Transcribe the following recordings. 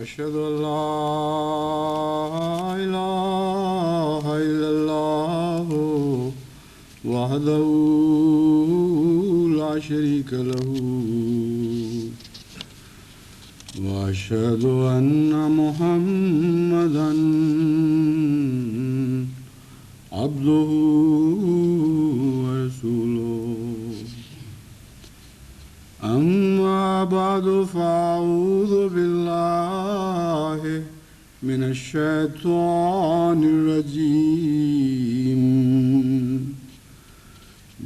أشهد أن لا إله إلا الله وحده لا شريك له وأشهد أن محمدا عبده ورسوله أما بعد فأعوذ بالله من الشيطان الرجيم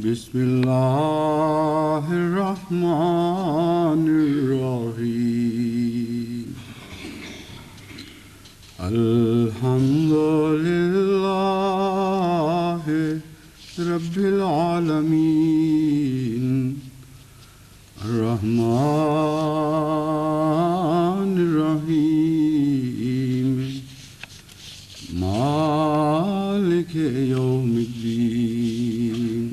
بسم الله الرحمن الرحيم الحمد لله رب العالمين الرحمن الرحيم مالك يوم الدين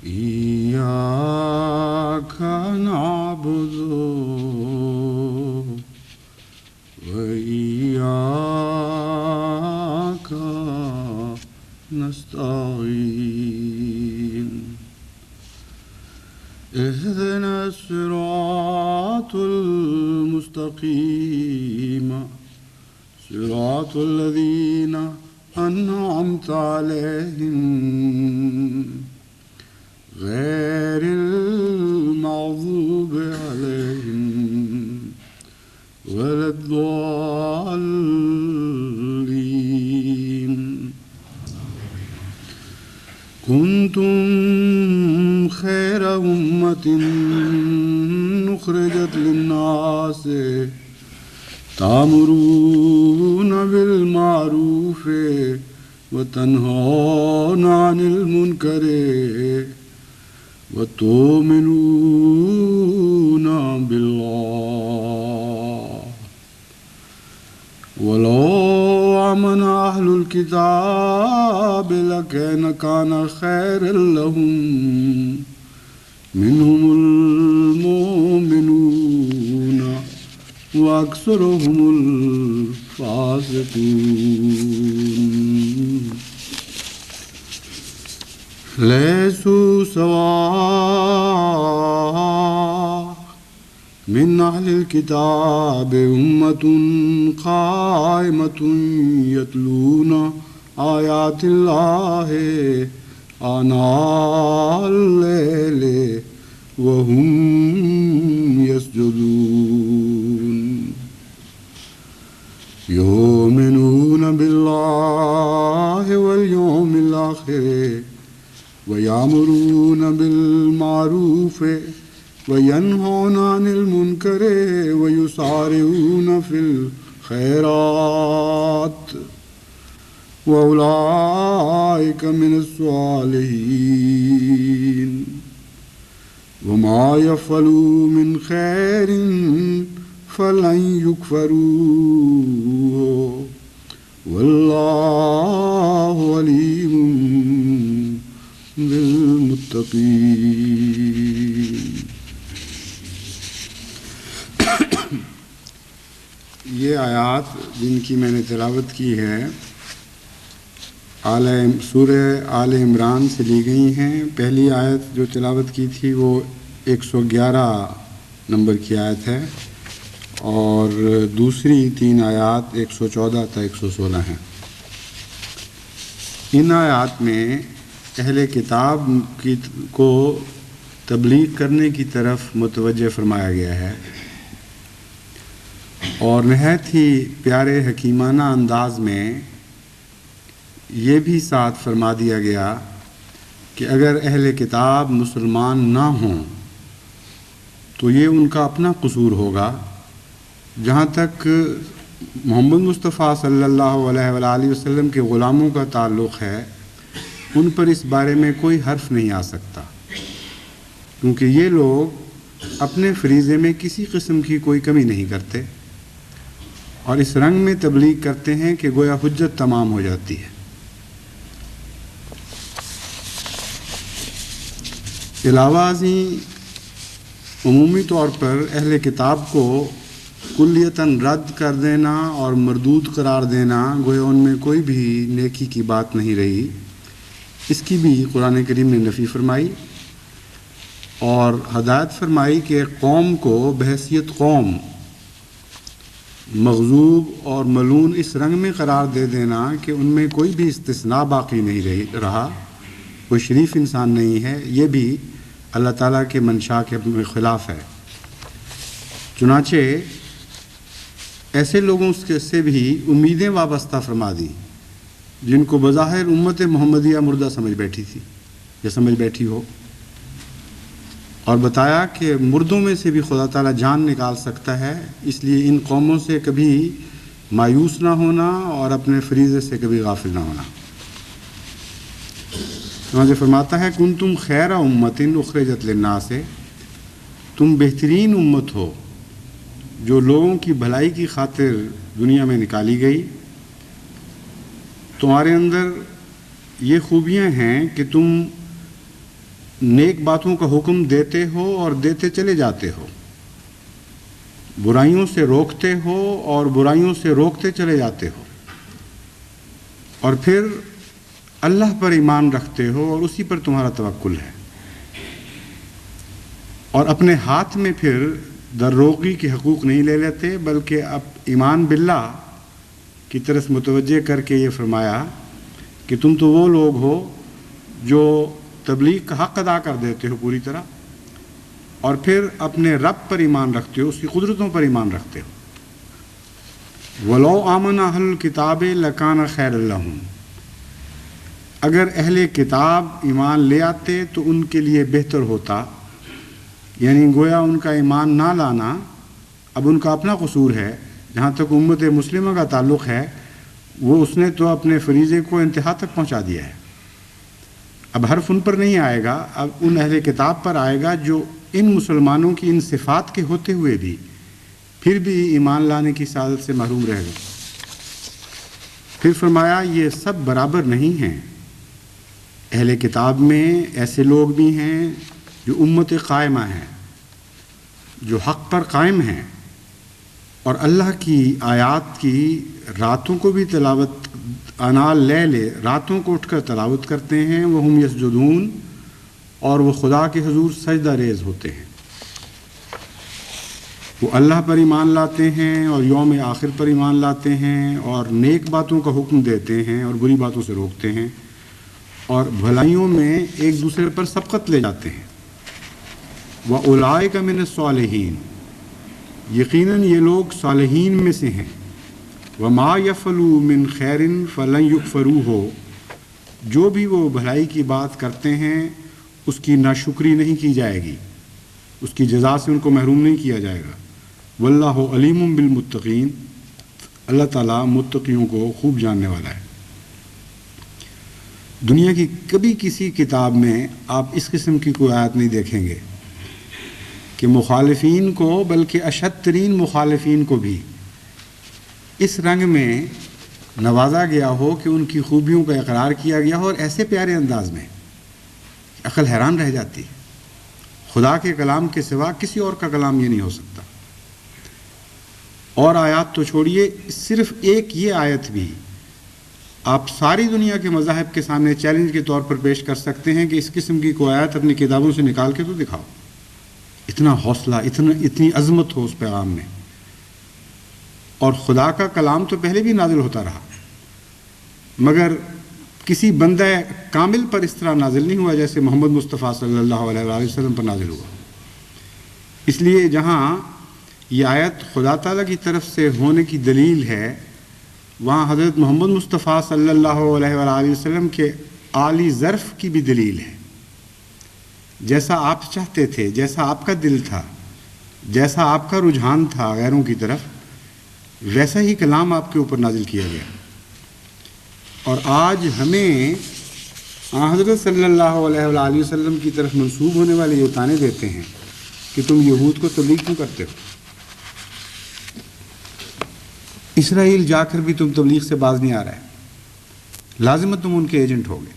إياك نعبد وإياك نستعين اهدنا الصراط المستقيم صراط الذين أنعمت عليهم غير المغضوب عليهم ولا الضالين كنتم خير أمة أخرجت للناس تأمرون بالمعروف وتنهون عن المنكر وتؤمنون بالله ولو آمن أهل الكتاب لكان خيرا لهم منهم المؤمنون وأكثرهم الفاسقون ليسوا سواء من أهل الكتاب أمة قائمة يتلون آيات الله آناء الليل وهم يسجدون يؤمنون بالله واليوم الآخر ويأمرون بالمعروف وينهون عن المنكر ويسارعون في الخيرات وأولئك من الصالحين وما يفعلوا من خير فلن يكفروه والله عليم بالمتقين. یہ آیات جن کی میں نے تلاوت کی ہے سورہ آل عمران سے لی گئی ہیں. پہلی آیت جو تلاوت کی تھی وہ 111 نمبر کی آیت ہے اور دوسری 3 آیات 114 تا 116 ہیں. ان آیات میں اہل کتاب کو تبلیغ کرنے کی طرف متوجہ فرمایا گیا ہے اور نہایت ہی پیارے حکیمانہ انداز میں یہ بھی ساتھ فرما دیا گیا کہ اگر اہل کتاب مسلمان نہ ہوں تو یہ ان کا اپنا قصور ہوگا. جہاں تک محمد مصطفیٰ صلی اللہ علیہ وآلہ وسلم کے غلاموں کا تعلق ہے ان پر اس بارے میں کوئی حرف نہیں آ سکتا، کیونکہ یہ لوگ اپنے فریضے میں کسی قسم کی کوئی کمی نہیں کرتے اور اس رنگ میں تبلیغ کرتے ہیں کہ گویا حجت تمام ہو جاتی ہے. علاوہ ازیں عمومی طور پر اہل کتاب کو کلیتاً رد کر دینا اور مردود قرار دینا گویا ان میں کوئی بھی نیکی کی بات نہیں رہی، اس کی بھی قرآن کریم نے نفی فرمائی اور ہدایت فرمائی کہ قوم کو بحیثیت قوم مغضوب اور ملعون اس رنگ میں قرار دے دینا کہ ان میں کوئی بھی استثناء باقی نہیں رہا، کوئی شریف انسان نہیں ہے، یہ بھی اللہ تعالیٰ کے منشا کے خلاف ہے۔ چنانچہ ایسے لوگوں سے بھی امیدیں وابستہ فرما دیں جن کو بظاہر امت محمدیہ مردہ سمجھ بیٹھی تھی یا سمجھ بیٹھی ہو، اور بتایا کہ مردوں میں سے بھی خدا تعالیٰ جان نکال سکتا ہے، اس لیے ان قوموں سے کبھی مایوس نہ ہونا اور اپنے فریضے سے کبھی غافل نہ ہونا۔ چنانچہ فرماتا ہے کنتم خیر امت اخرجت للناس، تم بہترین امت ہو جو لوگوں کی بھلائی کی خاطر دنیا میں نکالی گئی، تمہارے اندر یہ خوبیاں ہیں کہ تم نیک باتوں کا حکم دیتے ہو اور دیتے چلے جاتے ہو، برائیوں سے روکتے ہو اور برائیوں سے روکتے چلے جاتے ہو، اور پھر اللہ پر ایمان رکھتے ہو اور اسی پر تمہارا توکل ہے، اور اپنے ہاتھ میں پھر دروغی کے حقوق نہیں لے لیتے بلکہ اب ایمان باللہ کی طرف متوجہ کر کے یہ فرمایا کہ تم تو وہ لوگ ہو جو تبلیغ کا حق ادا کر دیتے ہو پوری طرح، اور پھر اپنے رب پر ایمان رکھتے ہو، اس کی قدرتوں پر ایمان رکھتے ہو۔ وَلَوْ آمَنَ أَهْلُ الْكِتَابِ لَكَانَ خَيْرًا لَهُمْ، اگر اہل کتاب ایمان لے آتے تو ان کے لیے بہتر ہوتا، یعنی گویا ان کا ایمان نہ لانا اب ان کا اپنا قصور ہے، جہاں تک امت مسلمہ کا تعلق ہے وہ اس نے تو اپنے فریضے کو انتہا تک پہنچا دیا ہے، اب حرف ان پر نہیں آئے گا، اب ان اہل کتاب پر آئے گا جو ان مسلمانوں کی ان صفات کے ہوتے ہوئے بھی پھر بھی ایمان لانے کی سعادت سے محروم رہ گئے۔ پھر فرمایا یہ سب برابر نہیں ہیں، اہل کتاب میں ایسے لوگ بھی ہیں جو امت قائمہ ہیں، جو حق پر قائم ہیں اور اللہ کی آیات کی راتوں کو بھی تلاوت آنال لے راتوں کو اٹھ کر تلاوت کرتے ہیں، وہ ہم یسجدون، اور وہ خدا کے حضور سجدہ ریز ہوتے ہیں، وہ اللہ پر ایمان لاتے ہیں اور یوم آخر پر ایمان لاتے ہیں اور نیک باتوں کا حکم دیتے ہیں اور بری باتوں سے روکتے ہیں اور بھلائیوں میں ایک دوسرے پر سبقت لے جاتے ہیں۔ وَأُولَٰئِكَ مِنَ الصَّالِحِينَ، یقیناً یہ لوگ صالحین میں سے ہیں۔ وَمَا يَفْعَلُوا مِنْ خَيْرٍ فَلَنْ يُكْفَرُوهُ، جو بھی وہ بھلائی کی بات کرتے ہیں اس کی ناشکری نہیں کی جائے گی، اس کی جزا سے ان کو محروم نہیں کیا جائے گا۔ وَاللَّهُ عَلِيمٌ بِالْمُتَّقِينَ، اللہ تعالیٰ متقیوں کو خوب جاننے والا ہے۔ دنیا کی کبھی کسی کتاب میں آپ اس قسم کی کوئی آیت نہیں دیکھیں گے کہ مخالفین کو، بلکہ اشد ترین مخالفین کو بھی اس رنگ میں نوازا گیا ہو کہ ان کی خوبیوں کا اقرار کیا گیا ہو، اور ایسے پیارے انداز میں عقل حیران رہ جاتی ہے۔ خدا کے کلام کے سوا کسی اور کا کلام یہ نہیں ہو سکتا۔ اور آیات تو چھوڑیے، صرف ایک یہ آیت بھی آپ ساری دنیا کے مذاہب کے سامنے چیلنج کے طور پر پیش کر سکتے ہیں کہ اس قسم کی کوئی آیت اپنی کتابوں سے نکال کے تو دکھاؤ۔ اتنا حوصلہ، اتنی عظمت ہو اس پیغام میں۔ اور خدا کا کلام تو پہلے بھی نازل ہوتا رہا، مگر کسی بندہ کامل پر اس طرح نازل نہیں ہوا جیسے محمد مصطفیٰ صلی اللہ علیہ وآلہ وسلم پر نازل ہوا۔ اس لیے جہاں یہ آیت خدا تعالیٰ کی طرف سے ہونے کی دلیل ہے، وہاں حضرت محمد مصطفیٰ صلی اللہ علیہ وآلہ وسلم کے عالی ظرف کی بھی دلیل ہے۔ جیسا آپ چاہتے تھے، جیسا آپ کا دل تھا، جیسا آپ کا رجحان تھا غیروں کی طرف، ویسا ہی کلام آپ کے اوپر نازل کیا گیا۔ اور آج ہمیں حضرت صلی اللہ علیہ وآلہ وسلم کی طرف منسوب ہونے والے یہ تانے دیتے ہیں کہ تم یہود کو تبلیغ کیوں کرتے ہو؟ اسرائیل جا کر بھی تم تبلیغ سے باز نہیں آ رہے، لازمت تم ان کے ایجنٹ ہو گئے۔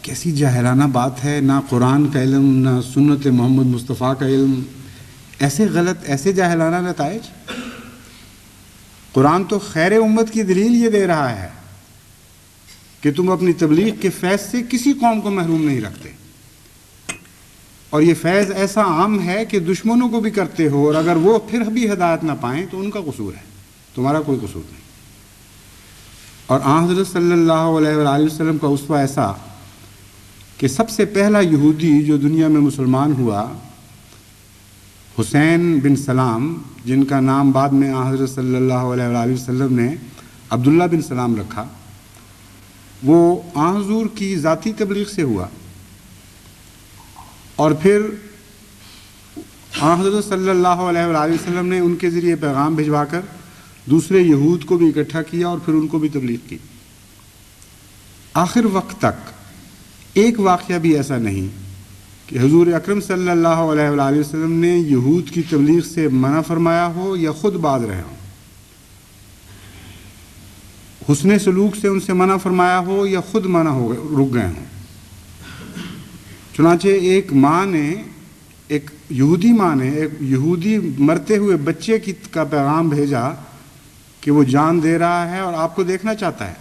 کیسی جاہلانہ بات ہے، نہ قرآن کا علم نہ سنت محمد مصطفیٰ کا علم، ایسے غلط، ایسے جاہلانہ نتائج۔ قرآن تو خیر امت کی دلیل یہ دے رہا ہے کہ تم اپنی تبلیغ کے فیض سے کسی قوم کو محروم نہیں رکھتے، اور یہ فیض ایسا عام ہے کہ دشمنوں کو بھی کرتے ہو، اور اگر وہ پھر بھی ہدایت نہ پائیں تو ان کا قصور ہے، تمہارا کوئی قصور نہیں۔ اور آن حضرت صلی اللہ علیہ وآلہ وسلم کا اسوہ ایسا کہ سب سے پہلا یہودی جو دنیا میں مسلمان ہوا، حسین بن سلام، جن کا نام بعد میں آن حضرت صلی اللہ علیہ وآلہ وسلم نے عبداللہ بن سلام رکھا، وہ آن حضور کی ذاتی تبلیغ سے ہوا، اور پھر آن حضرت صلی اللہ علیہ وآلہ وسلم نے ان کے ذریعے پیغام بھجوا کر دوسرے یہود کو بھی اکٹھا کیا اور پھر ان کو بھی تبلیغ کی۔ آخر وقت تک ایک واقعہ بھی ایسا نہیں کہ حضور اکرم صلی اللہ علیہ وآلہ وسلم نے یہود کی تبلیغ سے منع فرمایا ہو یا خود باز رہے ہوں، حسن سلوک سے ان سے منع فرمایا ہو یا خود منع ہو رک گئے ہوں۔ چنانچہ ایک ماں نے، ایک یہودی ماں نے ایک یہودی مرتے ہوئے بچے کا پیغام بھیجا کہ وہ جان دے رہا ہے اور آپ کو دیکھنا چاہتا ہے،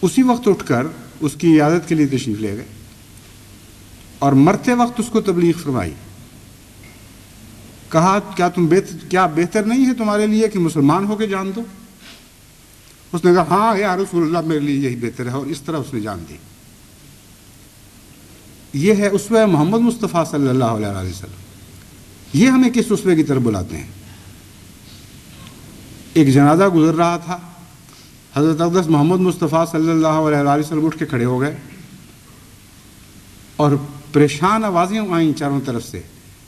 اسی وقت اٹھ کر اس کی عیادت کے لیے تشریف لے گئے اور مرتے وقت اس کو تبلیغ فرمائی۔ کہا کیا بہتر نہیں ہے تمہارے لیے کہ مسلمان ہو کے جان دو؟ اس نے کہا ہاں یا رسول اللہ، میرے لیے یہی بہتر ہے، اور اس طرح اس نے جان دی۔ یہ ہے اسوہ محمد مصطفیٰ صلی اللہ علیہ وسلم۔ یہ ہمیں کس اسوے کی طرف بلاتے ہیں؟ ایک جنازہ گزر رہا تھا، حضرت اقدس محمد مصطفیٰ صلی اللہ علیہ وسلم اٹھ کے کھڑے ہو گئے اور پریشان آوازیں آئیں چاروں طرف سے،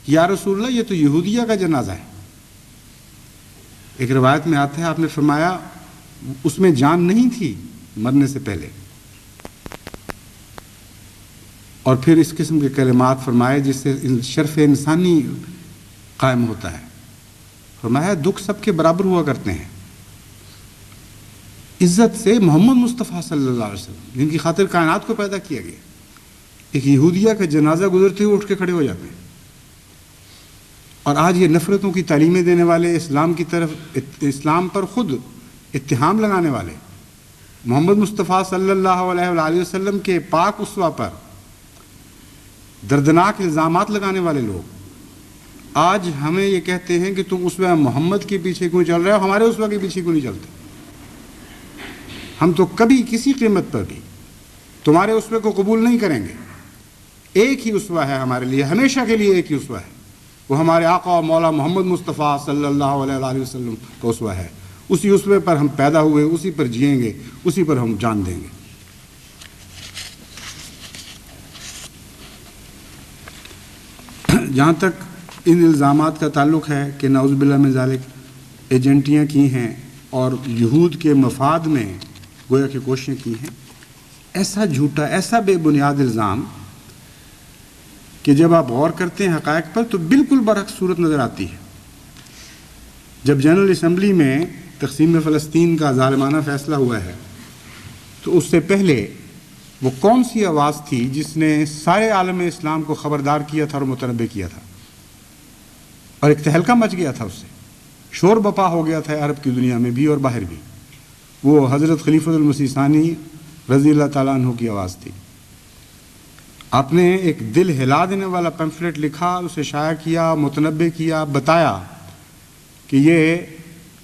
یا رسول اللہ یہ تو یہودیہ کا جنازہ ہے۔ ایک روایت میں آتا ہے آپ نے فرمایا اس میں جان نہیں تھی مرنے سے پہلے، اور پھر اس قسم کے کلمات فرمائے جس سے شرف انسانی قائم ہوتا ہے۔ فرمایا دکھ سب کے برابر ہوا کرتے ہیں، عزت سے محمد مصطفیٰ صلی اللہ علیہ وسلم جن کی خاطر کائنات کو پیدا کیا گیا، ایک یہودیہ کا جنازہ گزرتے ہوئے اٹھ کے کھڑے ہو جاتے ہیں۔ اور آج یہ نفرتوں کی تعلیمیں دینے والے، اسلام کی طرف، اسلام پر خود اتہام لگانے والے، محمد مصطفیٰ صلی اللہ علیہ وآلہ وسلم کے پاک اسوہ پر دردناک الزامات لگانے والے لوگ آج ہمیں یہ کہتے ہیں کہ تم اسوہ محمد کے پیچھے کیوں چل رہے ہو، ہمارے اسوہ کے پیچھے کیوں نہیں چلتے؟ ہم تو کبھی کسی قیمت پر بھی تمہارے اسوے کو قبول نہیں کریں گے۔ ایک ہی اسوہ ہے ہمارے لیے، ہمیشہ کے لیے ایک ہی اسوہ ہے، وہ ہمارے آقا و مولا محمد مصطفیٰ صلی اللہ علیہ وآلہ وسلم کا اسوہ ہے۔ اسی اسوے پر ہم پیدا ہوئے، اسی پر جئیں گے، اسی پر ہم جان دیں گے۔ جہاں تک ان الزامات کا تعلق ہے کہ نعوذ باللہ من ذالک ایجنٹیاں کی ہیں اور یہود کے مفاد میں گویا کہ کوششیں کی ہیں، ایسا جھوٹا، ایسا بے بنیاد الزام کہ جب آپ غور کرتے ہیں حقائق پر تو بالکل برعکس صورت نظر آتی ہے۔ جب جنرل اسمبلی میں تقسیم فلسطین کا ظالمانہ فیصلہ ہوا ہے تو اس سے پہلے وہ کون سی آواز تھی جس نے سارے عالم اسلام کو خبردار کیا تھا اور متنبع کیا تھا، اور ایک تہلکہ مچ گیا تھا، اس سے شور بپا ہو گیا تھا عرب کی دنیا میں بھی اور باہر بھی؟ وہ حضرت خلیفۃ المسیح ثانی رضی اللہ تعالیٰ عنہ کی آواز تھی۔ آپ نے ایک دل ہلا دینے والا پیمفلیٹ لکھا، اسے شائع کیا، متنبع کیا، بتایا کہ یہ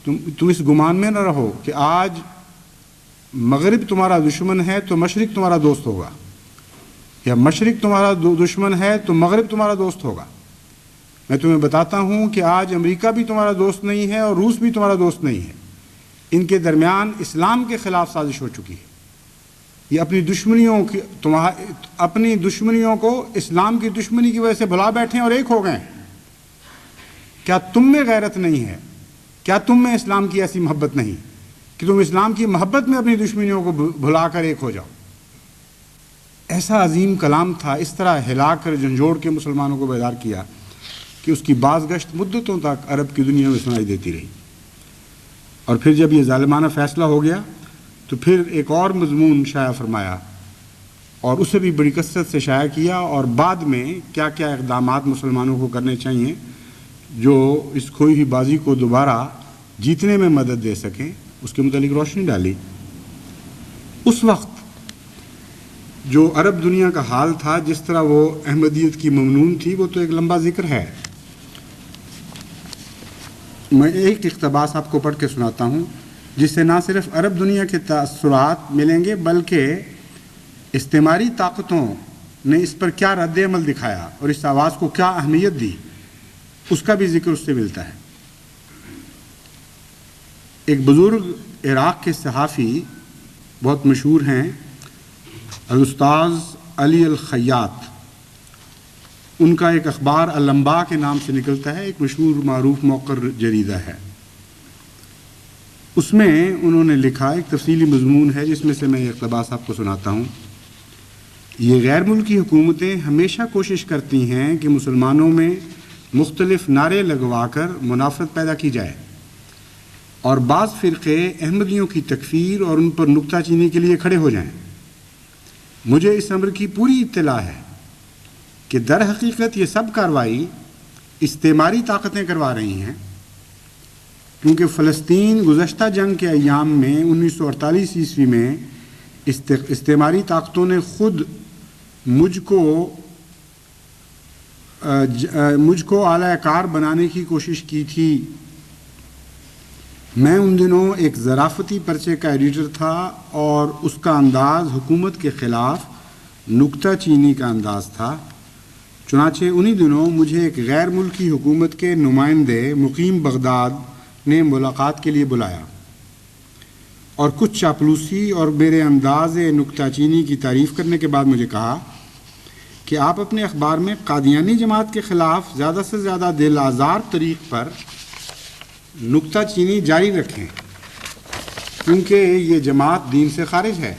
تم اس گمان میں نہ رہو کہ آج مغرب تمہارا دشمن ہے تو مشرق تمہارا دوست ہوگا، یا مشرق تمہارا دشمن ہے تو مغرب تمہارا دوست ہوگا۔ میں تمہیں بتاتا ہوں کہ آج امریکہ بھی تمہارا دوست نہیں ہے اور روس بھی تمہارا دوست نہیں ہے، ان کے درمیان اسلام کے خلاف سازش ہو چکی ہے۔ یہ اپنی دشمنیوں کو اسلام کی دشمنی کی وجہ سے بھلا بیٹھے اور ایک ہو گئے ہیں۔ کیا تم میں غیرت نہیں ہے؟ کیا تم میں اسلام کی ایسی محبت نہیں کہ تم اسلام کی محبت میں اپنی دشمنیوں کو بھلا کر ایک ہو جاؤ؟ ایسا عظیم کلام تھا، اس طرح ہلا کر جھنجھوڑ کے مسلمانوں کو بیدار کیا کہ اس کی بازگشت مدتوں تک عرب کی دنیا میں سنائی دیتی رہی۔ اور پھر جب یہ ظالمانہ فیصلہ ہو گیا تو پھر ایک اور مضمون شائع فرمایا اور اسے بھی بڑی کثرت سے شائع کیا، اور بعد میں کیا کیا اقدامات مسلمانوں کو کرنے چاہیے جو اس کھوئی ہوئی بازی کو دوبارہ جیتنے میں مدد دے سکیں، اس کے متعلق روشنی ڈالی۔ اس وقت جو عرب دنیا کا حال تھا، جس طرح وہ احمدیت کی ممنون تھی، وہ تو ایک لمبا ذکر ہے۔ میں ایک اقتباس آپ کو پڑھ کے سناتا ہوں، جس سے نہ صرف عرب دنیا کے تاثرات ملیں گے، بلکہ استعماری طاقتوں نے اس پر کیا رد عمل دکھایا اور اس آواز کو کیا اہمیت دی، اس کا بھی ذکر اس سے ملتا ہے۔ ایک بزرگ عراق کے صحافی بہت مشہور ہیں، الاستاذ علی الخیاط، ان کا ایک اخبار الانباء کے نام سے نکلتا ہے، ایک مشہور معروف موقر جریدہ ہے۔ اس میں انہوں نے لکھا ایک تفصیلی مضمون ہے، جس میں سے میں یہ اقتباس آپ کو سناتا ہوں۔ یہ غیر ملکی حکومتیں ہمیشہ کوشش کرتی ہیں کہ مسلمانوں میں مختلف نعرے لگوا کر منافرت پیدا کی جائے، اور بعض فرقے احمدیوں کی تکفیر اور ان پر نکتہ چینی کے لیے کھڑے ہو جائیں۔ مجھے اس امر کی پوری اطلاع ہے کہ در حقیقت یہ سب کارروائی استعماری طاقتیں کروا رہی ہیں، کیونکہ فلسطین گزشتہ جنگ کے ایام میں 1948 عیسوی میں استعماری طاقتوں نے خود مجھ کو اعلی کار بنانے کی کوشش کی تھی۔ میں ان دنوں ایک ظرافتی پرچے کا ایڈیٹر تھا، اور اس کا انداز حکومت کے خلاف نکتہ چینی کا انداز تھا۔ چنانچہ انہی دنوں مجھے ایک غیر ملکی حکومت کے نمائندے مقیم بغداد نے ملاقات کے لیے بلایا، اور کچھ چاپلوسی اور میرے انداز نکتہ چینی کی تعریف کرنے کے بعد مجھے کہا کہ آپ اپنے اخبار میں قادیانی جماعت کے خلاف زیادہ سے زیادہ دل آزار طریق پر نکتہ چینی جاری رکھیں، کیونکہ یہ جماعت دین سے خارج ہے۔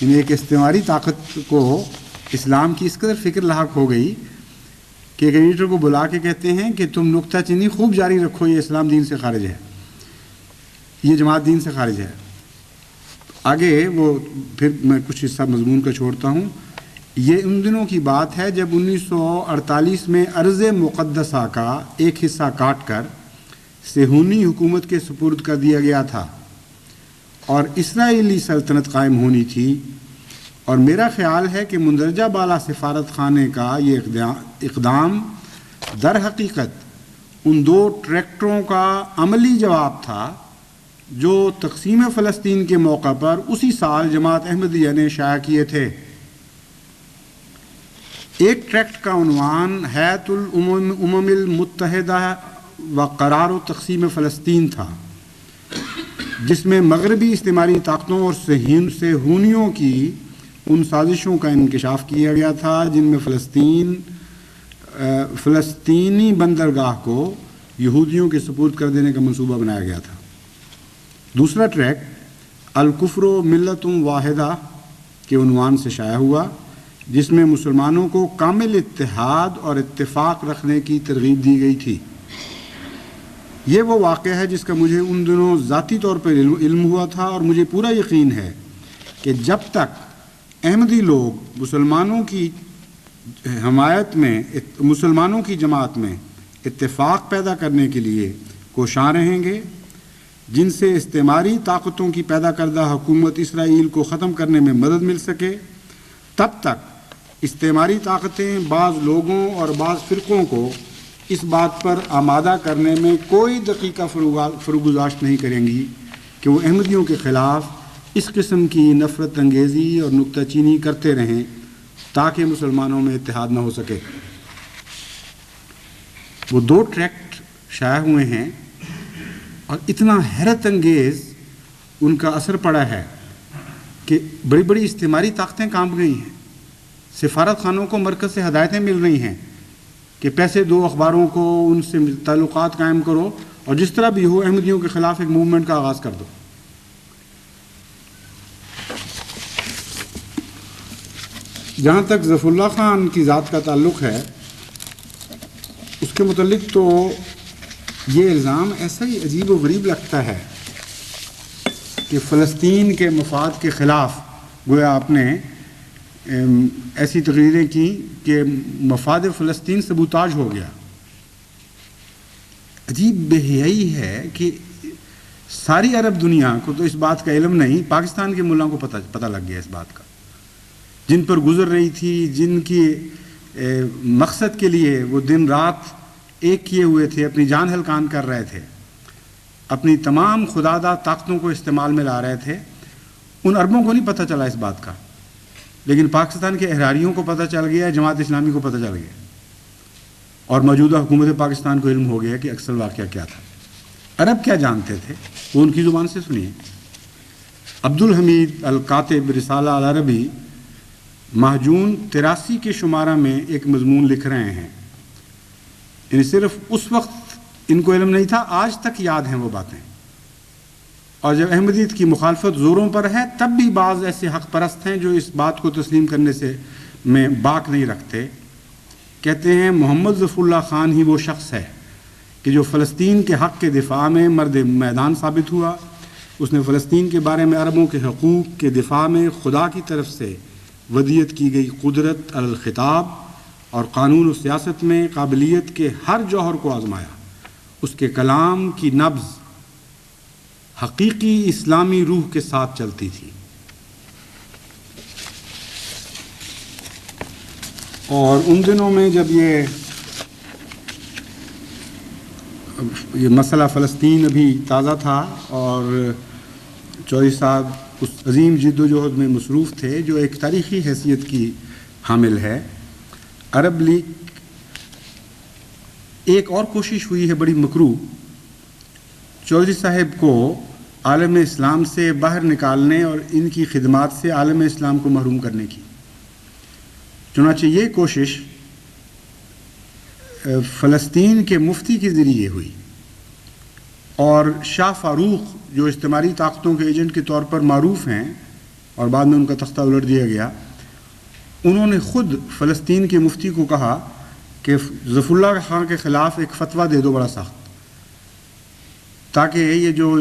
یعنی ایک استعماری طاقت کو اسلام کی اس قدر فکر لاحق ہو گئی کہ ایک ایڈیٹر کو بلا کے کہتے ہیں کہ تم نکتہ چینی خوب جاری رکھو، یہ اسلام دین سے خارج ہے، یہ جماعت دین سے خارج ہے۔ آگے وہ پھر میں کچھ حصہ مضمون کا چھوڑتا ہوں۔ یہ ان دنوں کی بات ہے جب 1948 میں ارض مقدسہ کا ایک حصہ کاٹ کر صہیونی حکومت کے سپرد کر دیا گیا تھا، اور اسرائیلی سلطنت قائم ہونی تھی، اور میرا خیال ہے کہ مندرجہ بالا سفارت خانے کا یہ اقدام در حقیقت ان دو ٹریکٹروں کا عملی جواب تھا جو تقسیم فلسطین کے موقع پر اسی سال جماعت احمدیہ نے شائع کیے تھے۔ ایک ٹریکٹ کا عنوان ہیئت الامم المتحدہ و قرار و تقسیم فلسطین تھا، جس میں مغربی استعماری طاقتوں اور صہیونیوں کی ان سازشوں کا انکشاف کیا گیا تھا جن میں فلسطینی بندرگاہ کو یہودیوں کے سپرد کر دینے کا منصوبہ بنایا گیا تھا۔ دوسرا ٹریک الکفر و ملت واحدہ کے عنوان سے شائع ہوا، جس میں مسلمانوں کو کامل اتحاد اور اتفاق رکھنے کی ترغیب دی گئی تھی۔ یہ وہ واقعہ ہے جس کا مجھے ان دنوں ذاتی طور پر علم ہوا تھا، اور مجھے پورا یقین ہے کہ جب تک احمدی لوگ مسلمانوں کی حمایت میں، مسلمانوں کی جماعت میں اتفاق پیدا کرنے کے لیے کوشاں رہیں گے، جن سے استعماری طاقتوں کی پیدا کردہ حکومت اسرائیل کو ختم کرنے میں مدد مل سکے، تب تک استعماری طاقتیں بعض لوگوں اور بعض فرقوں کو اس بات پر آمادہ کرنے میں کوئی دقیقہ فروگزاشت نہیں کریں گی کہ وہ احمدیوں کے خلاف اس قسم کی نفرت انگیزی اور نکتہ چینی کرتے رہیں تاکہ مسلمانوں میں اتحاد نہ ہو سکے۔ وہ دو ٹریکٹ شائع ہوئے ہیں، اور اتنا حیرت انگیز ان کا اثر پڑا ہے کہ بڑی بڑی استعماری طاقتیں کام گئی ہیں، سفارت خانوں کو مرکز سے ہدایتیں مل رہی ہیں کہ پیسے دو اخباروں کو، ان سے تعلقات قائم کرو، اور جس طرح بھی ہو احمدیوں کے خلاف ایک موومنٹ کا آغاز کر دو۔ جہاں تک ظفر اللہ خان کی ذات کا تعلق ہے، اس کے متعلق تو یہ الزام ایسا ہی عجیب و غریب لگتا ہے کہ فلسطین کے مفاد کے خلاف گویا آپ نے ایسی تقریریں کی کہ مفاد فلسطین سبوتاج ہو گیا. عجیب بے حیائی ہے کہ ساری عرب دنیا کو تو اس بات کا علم نہیں، پاکستان کے ملاؤں کو پتہ لگ گیا اس بات کا، جن پر گزر رہی تھی، جن کی مقصد کے لیے وہ دن رات ایک کیے ہوئے تھے، اپنی جان ہلکان کر رہے تھے، اپنی تمام خدادہ طاقتوں کو استعمال میں لا رہے تھے. ان عربوں کو نہیں پتہ چلا اس بات کا، لیکن پاکستان کے احراریوں کو پتہ چل گیا، جماعت اسلامی کو پتہ چل گیا، اور موجودہ حکومت پاکستان کو علم ہو گیا کہ اصل واقعہ کیا تھا. عرب کیا جانتے تھے وہ ان کی زبان سے سنیے. عبدالحمید الکاتب رسالہ العربی مہجون 83 کے شمارہ میں ایک مضمون لکھ رہے ہیں. یعنی صرف اس وقت ان کو علم نہیں تھا، آج تک یاد ہیں وہ باتیں. اور جب احمدیت کی مخالفت زوروں پر ہے تب بھی بعض ایسے حق پرست ہیں جو اس بات کو تسلیم کرنے سے میں باک نہیں رکھتے. کہتے ہیں محمد ظفر اللہ خان ہی وہ شخص ہے کہ جو فلسطین کے حق کے دفاع میں مرد میدان ثابت ہوا. اس نے فلسطین کے بارے میں عربوں کے حقوق کے دفاع میں خدا کی طرف سے ودیت کی گئی قدرت علی الخطاب اور قانون و سیاست میں قابلیت کے ہر جوہر کو آزمایا. اس کے کلام کی نبض حقیقی اسلامی روح کے ساتھ چلتی تھی. اور ان دنوں میں جب یہ مسئلہ فلسطین ابھی تازہ تھا اور چودھری صاحب اس عظیم جد و جہد میں مصروف تھے جو ایک تاریخی حیثیت کی حامل ہے، عرب لیگ ایک اور کوشش ہوئی ہے بڑی مکروہ، چودھری صاحب کو عالم اسلام سے باہر نکالنے اور ان کی خدمات سے عالم اسلام کو محروم کرنے کی. چنانچہ یہ کوشش فلسطین کے مفتی کے ذریعے ہوئی، اور شاہ فاروق جو استعماری طاقتوں کے ایجنٹ کے طور پر معروف ہیں اور بعد میں ان کا تختہ الٹ دیا گیا، انہوں نے خود فلسطین کے مفتی کو کہا کہ ظفر اللہ خان کے خلاف ایک فتویٰ دے دو بڑا سخت، تاکہ یہ جو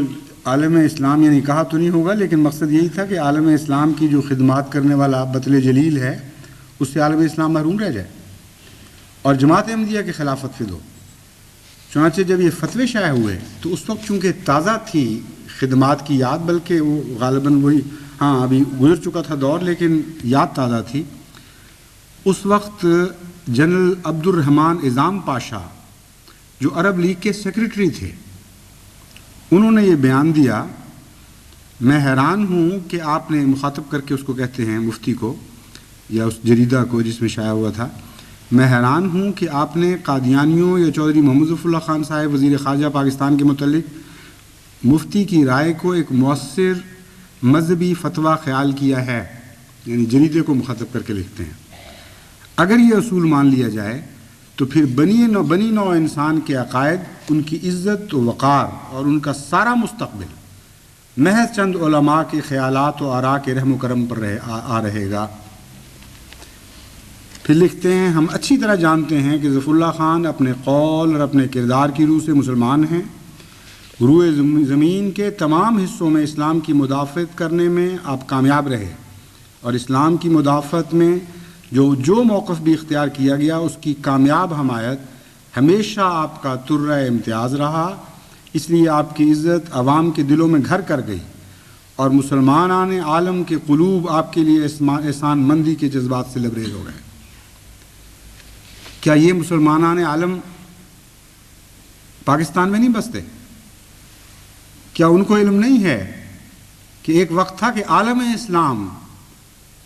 عالم اسلام، یعنی کہا تو نہیں ہوگا لیکن مقصد یہی تھا کہ عالم اسلام کی جو خدمات کرنے والا بطل جلیل ہے اس سے عالم اسلام محروم رہ جائے، اور جماعت احمدیہ کے خلاف فتوے دو. چنانچہ جب یہ فتوے شائع ہوئے تو اس وقت چونکہ تازہ تھی خدمات کی یاد، بلکہ وہ غالباً وہی ابھی گزر چکا تھا دور لیکن یاد تازہ تھی. اس وقت جنرل عبد الرحمن اعظام پاشا جو عرب لیگ کے سیکریٹری تھے، انہوں نے یہ بیان دیا، میں حیران ہوں کہ آپ نے، مخاطب کر کے اس کو کہتے ہیں مفتی کو یا اس جریدہ کو جس میں شائع ہوا تھا، میں حیران ہوں کہ آپ نے قادیانیوں یا چودھری محمد ظفر اللہ خان صاحب وزیر خارجہ پاکستان کے متعلق مفتی کی رائے کو ایک مؤثر مذہبی فتویٰ خیال کیا ہے. یعنی جریدے کو مخاطب کر کے لکھتے ہیں. اگر یہ اصول مان لیا جائے تو پھر بنی نوع انسان کے عقائد، ان کی عزت و وقار اور ان کا سارا مستقبل محض چند علماء کے خیالات و آراء کے رحم و کرم پر آ رہے گا. پھر لکھتے ہیں، ہم اچھی طرح جانتے ہیں کہ ظفر اللہ خان اپنے قول اور اپنے کردار کی روح سے مسلمان ہیں. روئے زمین کے تمام حصوں میں اسلام کی مدافعت کرنے میں آپ کامیاب رہے، اور اسلام کی مدافعت میں جو موقف بھی اختیار کیا گیا اس کی کامیاب حمایت ہمیشہ آپ کا ترہ امتیاز رہا. اس لیے آپ کی عزت عوام کے دلوں میں گھر کر گئی، اور مسلمانان عالم کے قلوب آپ کے لیے احسان مندی کے جذبات سے لبریز ہو گئے. کیا یہ مسلمانان عالم پاکستان میں نہیں بستے؟ کیا ان کو علم نہیں ہے کہ ایک وقت تھا کہ عالم اسلام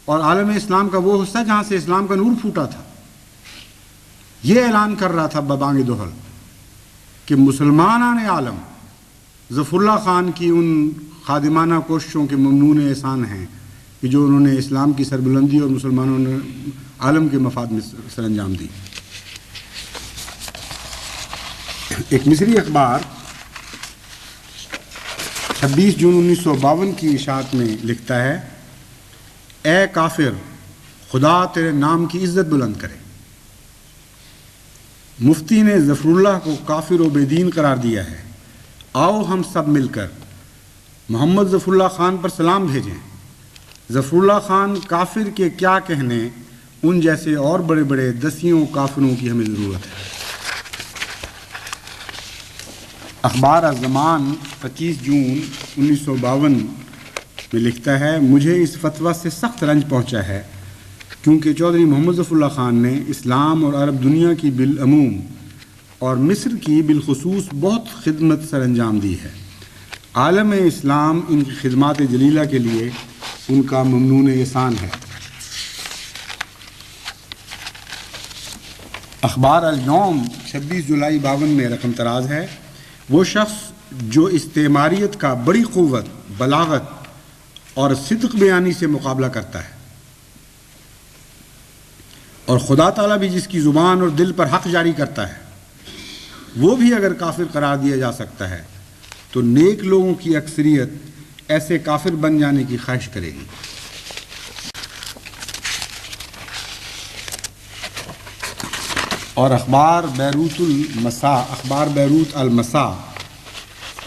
اور عالم اسلام کا وہ حصہ جہاں سے اسلام کا نور پھوٹا تھا یہ اعلان کر رہا تھا ببانگ دہل کہ مسلمانان عالم ظفر اللہ خان کی ان خادمانہ کوششوں کے ممنون احسان ہیں کہ جو انہوں نے اسلام کی سربلندی اور مسلمانوں نے عالم کے مفاد میں سر انجام دی. ایک مصری اخبار 26 جون 1952 کی اشاعت میں لکھتا ہے، اے کافر، خدا تیرے نام کی عزت بلند کرے. مفتی نے ظفر اللہ کو کافر و بے دین قرار دیا ہے. آؤ ہم سب مل کر محمد ظفر اللہ خان پر سلام بھیجیں. ظفر اللہ خان کافر کے کیا کہنے، ان جیسے اور بڑے بڑے دسیوں کافروں کی ہمیں ضرورت ہے۔ اخبار الزمان 25 جون 1952 میں لکھتا ہے، مجھے اس فتویٰ سے سخت رنج پہنچا ہے کیونکہ چودھری محمد ظفر اللہ خان نے اسلام اور عرب دنیا کی بالعموم اور مصر کی بالخصوص بہت خدمت سر انجام دی ہے۔ عالم اسلام ان کی خدمات جلیلہ کے لیے ان کا ممنون احسان ہے۔ اخبار اليوم 26 جولائی 52 میں رقم طراز ہے، وہ شخص جو استعماریت کا بڑی قوت، بلاغت اور صدق بیانی سے مقابلہ کرتا ہے، اور خدا تعالیٰ بھی جس کی زبان اور دل پر حق جاری کرتا ہے، وہ بھی اگر کافر قرار دیا جا سکتا ہے تو نیک لوگوں کی اکثریت ایسے کافر بن جانے کی خواہش کرے گی۔ اور اخبار بیروت المساء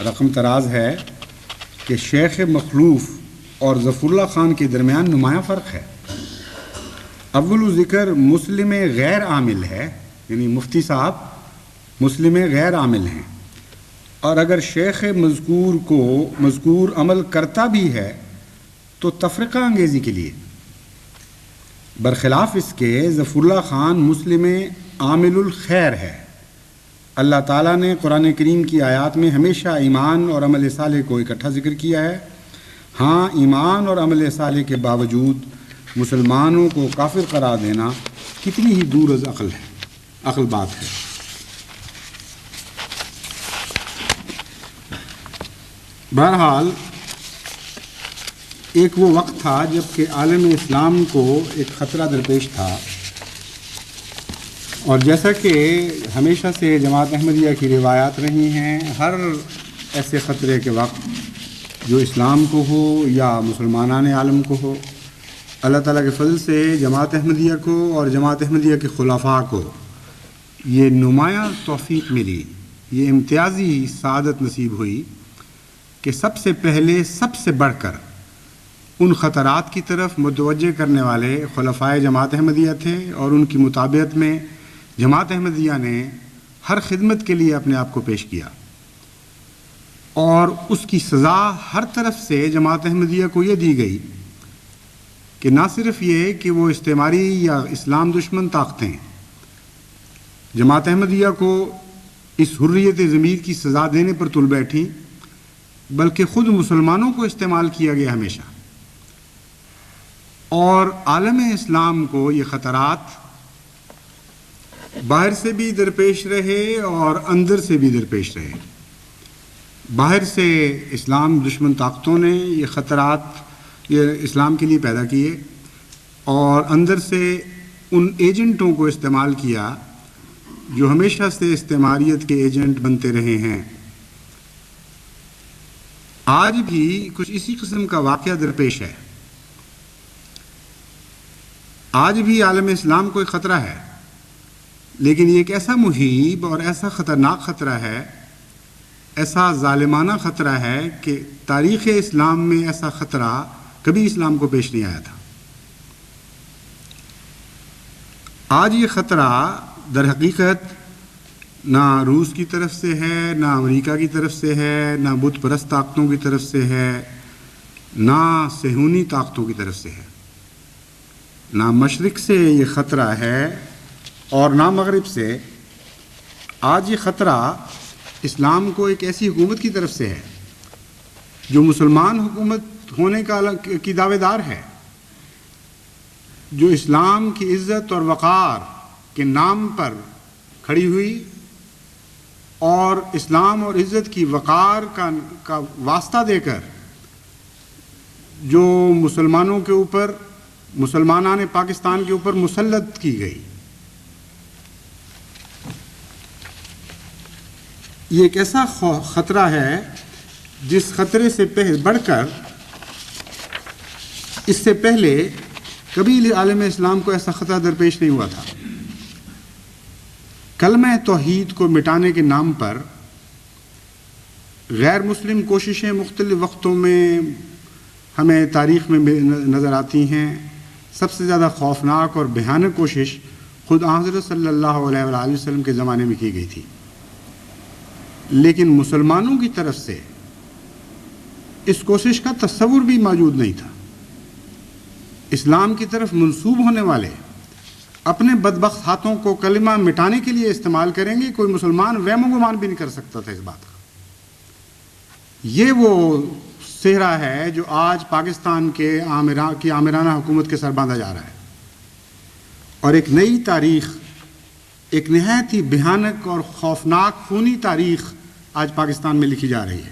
رقم طراز ہے کہ شیخ مخلوف اور ظفر اللہ خان کے درمیان نمایاں فرق ہے۔ اول ذکر مسلم غیر عامل ہے، یعنی مفتی صاحب مسلم غیر عامل ہیں، اور اگر شیخ مذکور عمل کرتا بھی ہے تو تفرقہ انگیزی کے لیے۔ برخلاف اس کے ظفر اللہ خان مسلم عامل الخیر ہے۔ اللہ تعالیٰ نے قرآن کریم کی آیات میں ہمیشہ ایمان اور عمل صالح کو اکٹھا ذکر کیا ہے۔ ہاں، ایمان اور عمل صالح کے باوجود مسلمانوں کو کافر قرار دینا کتنی ہی دور از عقل بات ہے۔ بہرحال ایک وہ وقت تھا جب کہ عالم اسلام کو ایک خطرہ درپیش تھا، اور جیسا کہ ہمیشہ سے جماعت احمدیہ کی روایات رہی ہیں، ہر ایسے خطرے کے وقت جو اسلام کو ہو یا مسلمانان عالم کو ہو، اللہ تعالیٰ کے فضل سے جماعت احمدیہ کو اور جماعت احمدیہ کے خلفاء کو یہ نمایاں توفیق ملی، یہ امتیازی سعادت نصیب ہوئی کہ سب سے پہلے سب سے بڑھ کر ان خطرات کی طرف متوجہ کرنے والے خلفائے جماعت احمدیہ تھے، اور ان کی مطابقت میں جماعت احمدیہ نے ہر خدمت کے لیے اپنے آپ کو پیش کیا، اور اس کی سزا ہر طرف سے جماعت احمدیہ کو یہ دی گئی کہ نہ صرف یہ کہ وہ استعماری یا اسلام دشمن طاقتیں جماعت احمدیہ کو اس حریت ضمیر کی سزا دینے پر تل بیٹھیں، بلکہ خود مسلمانوں کو استعمال کیا گیا ہمیشہ، اور عالم اسلام کو یہ خطرات باہر سے بھی درپیش رہے اور اندر سے بھی درپیش رہے۔ باہر سے اسلام دشمن طاقتوں نے یہ خطرات یہ اسلام کے لیے پیدا کیے، اور اندر سے ان ایجنٹوں کو استعمال کیا جو ہمیشہ سے استعماریت کے ایجنٹ بنتے رہے ہیں۔ آج بھی کچھ اسی قسم کا واقعہ درپیش ہے۔ آج بھی عالم اسلام کو ایک خطرہ ہے، لیکن یہ ایک ایسا مہیب اور ایسا خطرناک خطرہ ہے، ایسا ظالمانہ خطرہ ہے کہ تاریخ اسلام میں ایسا خطرہ کبھی اسلام کو پیش نہیں آیا تھا۔ آج یہ خطرہ در حقیقت نہ روس کی طرف سے ہے، نہ امریکہ کی طرف سے ہے، نہ بت پرست طاقتوں کی طرف سے ہے، نہ صہیونی طاقتوں کی طرف سے ہے، نہ مشرق سے یہ خطرہ ہے اور نہ مغرب سے۔ آج یہ خطرہ اسلام کو ایک ایسی حکومت کی طرف سے ہے جو مسلمان حکومت ہونے کی دعوے دار ہے، جو اسلام کی عزت اور وقار کے نام پر کھڑی ہوئی اور اسلام اور عزت کی وقار کا واسطہ دے کر جو مسلمانوں کے اوپر، مسلمانان پاکستان کے اوپر مسلط کی گئی۔ یہ ایک ایسا خطرہ ہے جس خطرے سے بڑھ کر اس سے پہلے کبھی عالم اسلام کو ایسا خطرہ درپیش نہیں ہوا تھا۔ کلمہ توحید کو مٹانے کے نام پر غیر مسلم کوششیں مختلف وقتوں میں ہمیں تاریخ میں نظر آتی ہیں، سب سے زیادہ خوفناک اور بھیانک کوشش خود حضرت صلی اللہ علیہ وآلہ وسلم کے زمانے میں کی گئی تھی، لیکن مسلمانوں کی طرف سے اس کوشش کا تصور بھی موجود نہیں تھا۔ اسلام کی طرف منسوب ہونے والے اپنے بدبخت ہاتھوں کو کلمہ مٹانے کے لیے استعمال کریں گے، کوئی مسلمان وہم و گمان بھی نہیں کر سکتا تھا اس بات کا۔ یہ وہ صحرا ہے جو آج پاکستان کی آمرانہ حکومت کے سر باندھا جا رہا ہے، اور ایک نئی تاریخ، ایک نہایت ہی بھیانک اور خوفناک خونی تاریخ آج پاکستان میں لکھی جا رہی ہے،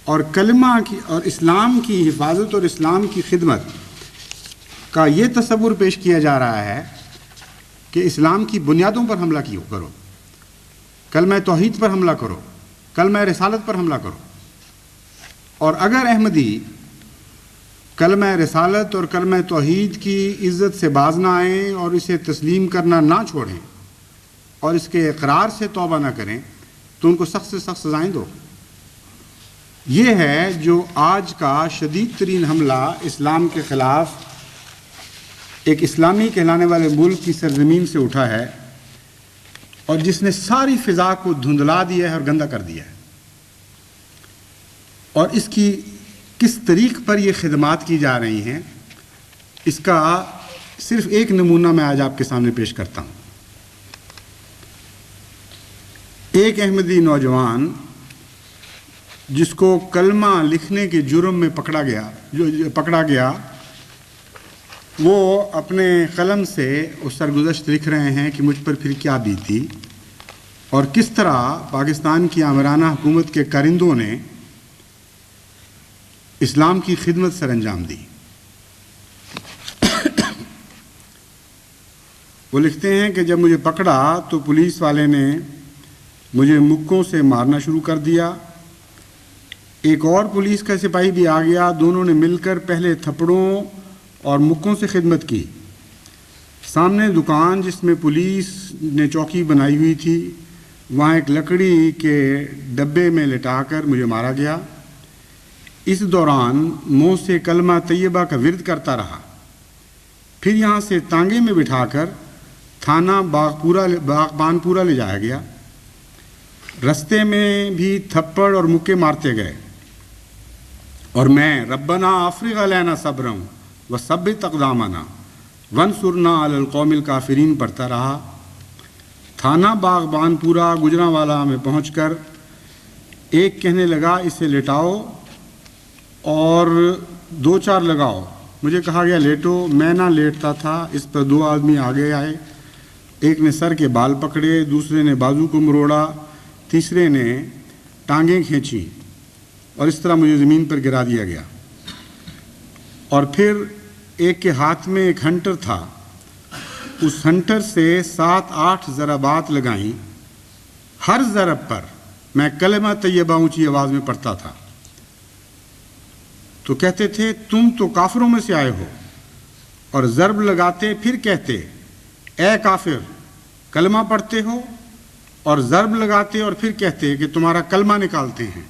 اور کلمہ کی اور اسلام کی حفاظت اور اسلام کی خدمت کا یہ تصور پیش کیا جا رہا ہے کہ اسلام کی بنیادوں پر حملہ کرو، کلمہ توحید پر حملہ کرو، کلمہ رسالت پر حملہ کرو، اور اگر احمدی کلمہ رسالت اور کلمہ توحید کی عزت سے باز نہ آئیں اور اسے تسلیم کرنا نہ چھوڑیں اور اس کے اقرار سے توبہ نہ کریں تو ان کو سخت سے سخت سزائیں دو۔ یہ ہے جو آج کا شدید ترین حملہ اسلام کے خلاف ایک اسلامی کہلانے والے ملک کی سرزمین سے اٹھا ہے، اور جس نے ساری فضا کو دھندلا دیا ہے اور گندا کر دیا ہے، اور اس کی کس طریق پر یہ خدمات کی جا رہی ہیں اس کا صرف ایک نمونہ میں آج آپ کے سامنے پیش کرتا ہوں۔ ایک احمدی نوجوان جس کو کلمہ لکھنے کے جرم میں پکڑا گیا وہ اپنے قلم سے اس سرگزشت لکھ رہے ہیں کہ مجھ پر پھر کیا بیتی اور کس طرح پاکستان کی آمرانہ حکومت کے کارندوں نے اسلام کی خدمت سر انجام دی۔ وہ لکھتے ہیں کہ جب مجھے پکڑا تو پولیس والے نے مجھے مکوں سے مارنا شروع کر دیا۔ ایک اور پولیس کا سپاہی بھی آ گیا، دونوں نے مل کر پہلے تھپڑوں اور مکوں سے خدمت کی۔ سامنے دکان جس میں پولیس نے چوکی بنائی ہوئی تھی، وہاں ایک لکڑی کے ڈبے میں لٹا کر مجھے مارا گیا۔ اس دوران منہ سے کلمہ طیبہ کا ورد کرتا رہا۔ پھر یہاں سے تانگے میں بٹھا کر تھانہ باغبان پورا لے جایا گیا۔ رستے میں بھی تھپڑ اور مکے مارتے گئے، اور میں ربنا افرغ علینا صبرا وثبت اقدامنا وانصرنا علی القوم الکافرین پڑھتا رہا۔ تھانہ باغبان پورا گجرانوالا میں پہنچ کر ایک کہنے لگا اسے لٹاؤ اور 2-4 لگاؤ۔ مجھے کہا گیا لیٹو، میں نہ لیٹتا تھا، اس پر 2 آدمی آگے آئے، ایک نے سر کے بال پکڑے، دوسرے نے بازو کو مروڑا، تیسرے نے ٹانگیں کھینچی، اور اس طرح مجھے زمین پر گرا دیا گیا۔ اور پھر ایک کے ہاتھ میں ایک ہنٹر تھا، اس ہنٹر سے 7-8 ضربات لگائیں۔ ہر ضرب پر میں کلمہ طیبہ اونچی آواز میں پڑھتا تھا۔ تو کہتے تھے تم تو کافروں میں سے آئے ہو، اور ضرب لگاتے پھر کہتے اے کافر کلمہ پڑھتے ہو، اور ضرب لگاتے اور پھر کہتے کہ تمہارا کلمہ نکالتے ہیں۔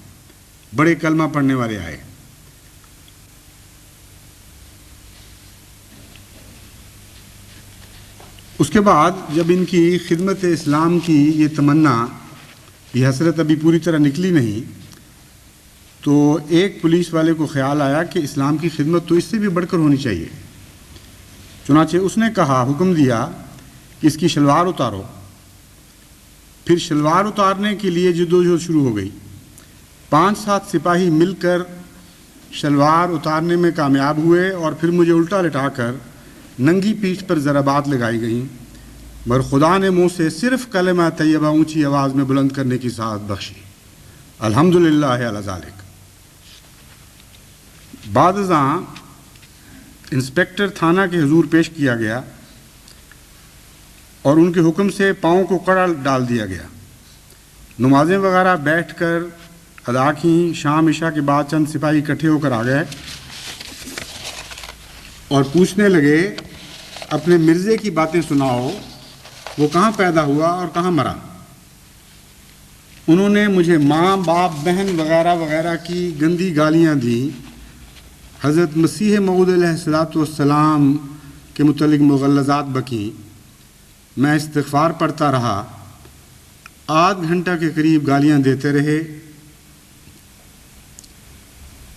بڑے کلمہ پڑھنے والے آئے۔ اس کے بعد جب ان کی خدمت اسلام کی یہ تمنا، یہ حسرت ابھی پوری طرح نکلی نہیں، تو ایک پولیس والے کو خیال آیا کہ اسلام کی خدمت تو اس سے بھی بڑھ کر ہونی چاہیے۔ چنانچہ اس نے کہا، حکم دیا کہ اس کی شلوار اتارو۔ پھر شلوار اتارنے کے لیے جدوجہد شروع ہو گئی۔ 5-7 سپاہی مل کر شلوار اتارنے میں کامیاب ہوئے، اور پھر مجھے الٹا لٹا کر ننگی پیٹھ پر ضربات لگائی گئیں، مگر خدا نے منہ سے صرف کلمہ طیبہ اونچی آواز میں بلند کرنے کی سعادت بخشی۔ الحمدللہ علی ذالک۔ بعد ازاں انسپکٹر تھانہ کے حضور پیش کیا گیا، اور ان کے حکم سے پاؤں کو کڑا ڈال دیا گیا۔ نمازیں وغیرہ بیٹھ کر ادا کیں۔ شام عشاء کے بعد چند سپاہی اکٹھے ہو کر آ گئے اور پوچھنے لگے اپنے مرزے کی باتیں سناؤ، وہ کہاں پیدا ہوا اور کہاں مرا۔ انہوں نے مجھے ماں باپ بہن وغیرہ وغیرہ کی گندی گالیاں دیں، حضرت مسیح موعود علیہ الصلوۃ والسلام کے متعلق مغلظات بکیں، میں استغفار پڑھتا رہا، آدھ گھنٹہ کے قریب گالیاں دیتے رہے۔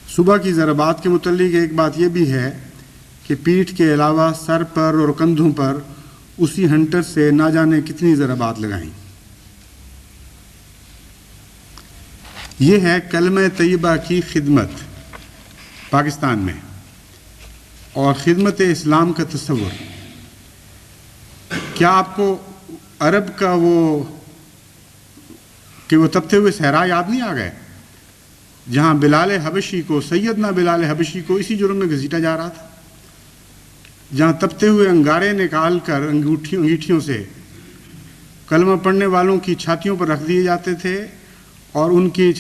صبح کی ضربات کے متعلق ایک بات یہ بھی ہے کہ پیٹھ کے علاوہ سر پر اور کندھوں پر اسی ہنٹر سے نہ جانے کتنی ضربات لگائیں۔ یہ ہے کلمہ طیبہ کی خدمت پاکستان میں اور خدمت اسلام کا تصور۔ کیا آپ کو عرب کا وہ تپتے ہوئے صحرا یاد نہیں آ گئے جہاں بلال حبشی کو، سیدنا بلال حبشی کو اسی جرم میں گھسیٹا جا رہا تھا، جہاں تپتے ہوئے انگارے نکال کر انگیٹھیوں سے کلمہ پڑھنے والوں کی چھاتیوں پر رکھ دیے جاتے تھے اور ان کی